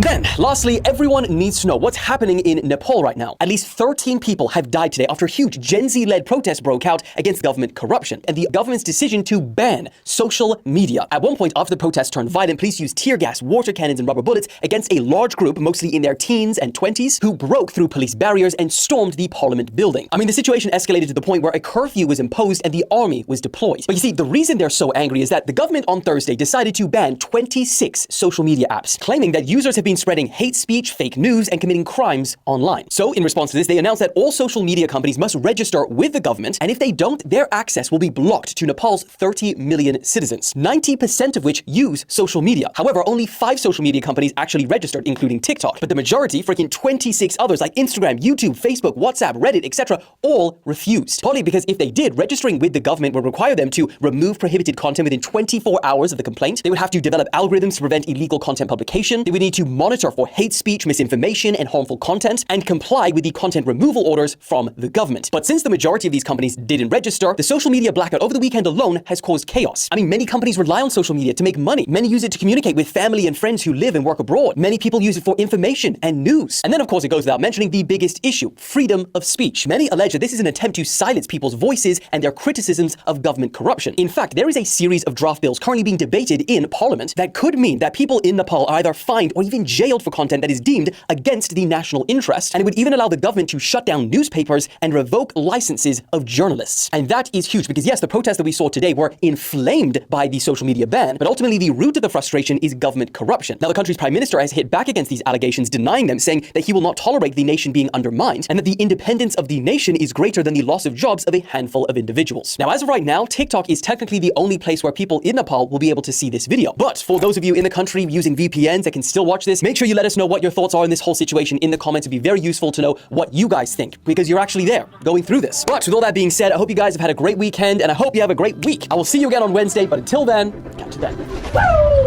Then, lastly, everyone needs to know what's happening in Nepal right now. At least 13 people have died today after huge Gen Z-led protests broke out against government corruption and the government's decision to ban social media. At one point, after the protests turned violent, police used tear gas, water cannons, and rubber bullets against a large group, mostly in their teens and 20s, who broke through police barriers and stormed the parliament building. I mean, the situation escalated to the point where a curfew was imposed and the army was deployed. But you see, the reason they're so angry is that the government on Thursday decided to ban 26 social media apps, claiming that users have been spreading hate speech, fake news, and committing crimes online. So, in response to this, they announced that all social media companies must register with the government, and if they don't, their access will be blocked to Nepal's 30 million citizens, 90% of which use social media. However, only 5 social media companies actually registered, including TikTok. But the majority, freaking 26 others like Instagram, YouTube, Facebook, WhatsApp, Reddit, etc., all refused. Partly because if they did, registering with the government would require them to remove prohibited content within 24 hours of the complaint. They would have to develop algorithms to prevent illegal content publication. They would need to monitor for hate speech, misinformation, and harmful content, and comply with the content removal orders from the government. But since the majority of these companies didn't register, the social media blackout over the weekend alone has caused chaos. I mean, many companies rely on social media to make money. Many use it to communicate with family and friends who live and work abroad. Many people use it for information and news. And then, of course, it goes without mentioning the biggest issue, freedom of speech. Many allege that this is an attempt to silence people's voices and their criticisms of government corruption. In fact, there is a series of draft bills currently being debated in Parliament that could mean that people in Nepal are either fined or even jailed for content that is deemed against the national interest, and it would even allow the government to shut down newspapers and revoke licenses of journalists. And that is huge because yes, the protests that we saw today were inflamed by the social media ban, but ultimately the root of the frustration is government corruption. Now, the country's prime minister has hit back against these allegations, denying them, saying that he will not tolerate the nation being undermined and that the independence of the nation is greater than the loss of jobs of a handful of individuals. Now, as of right now, TikTok is technically the only place where people in Nepal will be able to see this video. But for those of you in the country using VPNs that can still watch this, make sure you let us know what your thoughts are in this whole situation in the comments. It'd be very useful to know what you guys think because you're actually there going through this. But with all that being said, I hope you guys have had a great weekend and I hope you have a great week. I will see you again on Wednesday, but until then, catch you then. Woo!